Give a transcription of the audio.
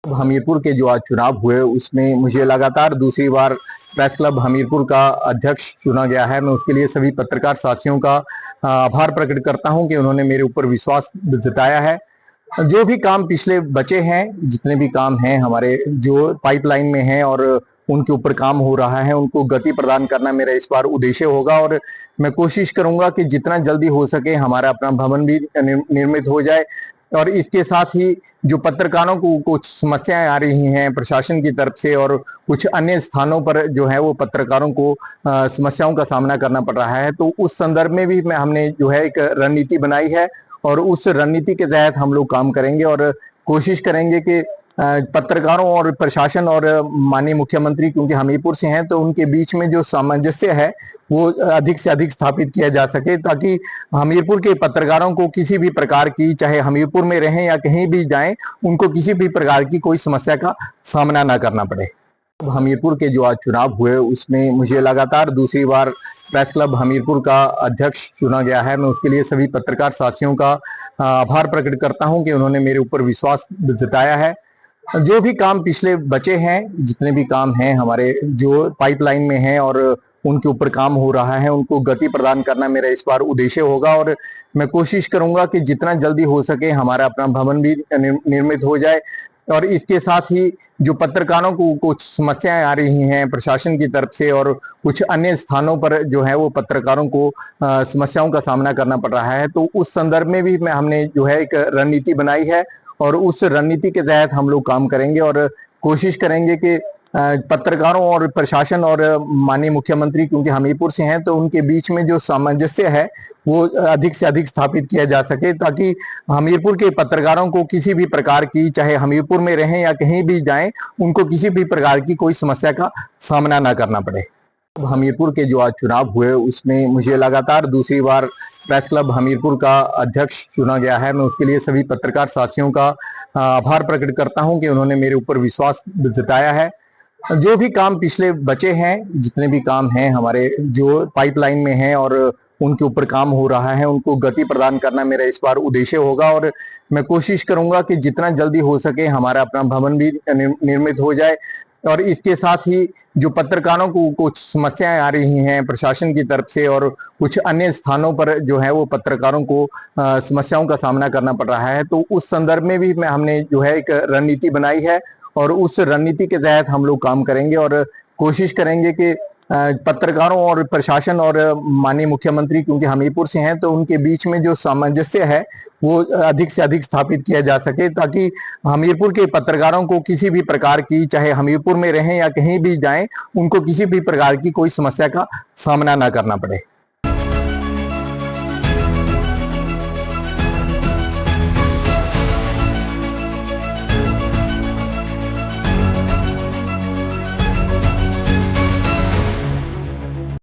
अब हमीरपुर के जो आज चुनाव हुए उसमें मुझे लगातार दूसरी बार प्रेस क्लब हमीरपुर का अध्यक्ष चुना गया है। मैं उसके लिए सभी पत्रकार साथियों का आभार प्रकट करता हूं कि उन्होंने मेरे ऊपर विश्वास जताया है। जो भी काम पिछले बचे हैं, जितने भी काम हैं हमारे जो पाइपलाइन में हैं और उनके ऊपर काम हो रहा है, उनको गति प्रदान करना मेरा इस बार उद्देश्य होगा और मैं कोशिश करूंगा कि जितना जल्दी हो सके हमारा अपना भवन भी निर्मित हो जाए। और इसके साथ ही जो पत्रकारों को कुछ समस्याएं आ रही हैं प्रशासन की तरफ से और कुछ अन्य स्थानों पर जो है वो पत्रकारों को समस्याओं का सामना करना पड़ रहा है, तो उस संदर्भ में भी हमने जो है एक रणनीति बनाई है और उस रणनीति के तहत हम लोग काम करेंगे और कोशिश करेंगे कि पत्रकारों और प्रशासन और माननीय मुख्यमंत्री क्योंकि हमीरपुर से हैं तो उनके बीच में जो सामंजस्य है वो अधिक से अधिक स्थापित किया जा सके, ताकि हमीरपुर के पत्रकारों को किसी भी प्रकार की, चाहे हमीरपुर में रहें या कहीं भी जाएं, उनको किसी भी प्रकार की कोई समस्या का सामना ना करना पड़े। अब हमीरपुर के जो आज चुनाव हुए उसमें मुझे लगातार दूसरी बार प्रेस क्लब हमीरपुर का अध्यक्ष चुना गया है। मैं उसके लिए सभी पत्रकार साथियों का आभार प्रकट करता हूं कि उन्होंने मेरे ऊपर विश्वास जताया है। जो भी काम पिछले बचे हैं, जितने भी काम हैं हमारे जो पाइपलाइन में हैं और उनके ऊपर काम हो रहा है, उनको गति प्रदान करना मेरा इस बार उद्देश्य होगा और मैं कोशिश करूंगा कि जितना जल्दी हो सके हमारा अपना भवन भी निर्मित हो जाए। और इसके साथ ही जो पत्रकारों को कुछ समस्याएं आ रही हैं प्रशासन की तरफ से और कुछ अन्य स्थानों पर जो है वो पत्रकारों को समस्याओं का सामना करना पड़ रहा है, तो उस संदर्भ में भी हमने जो है एक रणनीति बनाई है और उस रणनीति के तहत हम लोग काम करेंगे और कोशिश करेंगे कि पत्रकारों और प्रशासन और माननीय मुख्यमंत्री क्योंकि हमीरपुर से हैं तो उनके बीच में जो सामंजस्य है वो अधिक से अधिक स्थापित किया जा सके, ताकि हमीरपुर के पत्रकारों को किसी भी प्रकार की, चाहे हमीरपुर में रहें या कहीं भी जाएं, उनको किसी भी प्रकार की कोई समस्या का सामना ना करना पड़े। अब हमीरपुर के जो आज चुनाव हुए उसमें मुझे लगातार दूसरी बार प्रेस क्लब हमीरपुर का अध्यक्ष चुना गया है। मैं उसके लिए सभी पत्रकार साथियों का आभार प्रकट करता हूं कि उन्होंने मेरे ऊपर विश्वास जताया है। जो भी काम पिछले बचे हैं, जितने भी काम हैं हमारे जो पाइपलाइन में हैं और उनके ऊपर काम हो रहा है, उनको गति प्रदान करना मेरा इस बार उद्देश्य होगा और मैं कोशिश करूंगा कि जितना जल्दी हो सके हमारा अपना भवन भी निर्मित हो जाए। और इसके साथ ही जो पत्रकारों को कुछ समस्याएं आ रही हैं प्रशासन की तरफ से और कुछ अन्य स्थानों पर जो है वो पत्रकारों को समस्याओं का सामना करना पड़ रहा है, तो उस संदर्भ में भी हमने जो है एक रणनीति बनाई है और उस रणनीति के तहत हम लोग काम करेंगे और कोशिश करेंगे कि पत्रकारों और प्रशासन और माननीय मुख्यमंत्री क्योंकि हमीरपुर से हैं तो उनके बीच में जो सामंजस्य है वो अधिक से अधिक स्थापित किया जा सके, ताकि हमीरपुर के पत्रकारों को किसी भी प्रकार की, चाहे हमीरपुर में रहें या कहीं भी जाएं, उनको किसी भी प्रकार की कोई समस्या का सामना ना करना पड़े।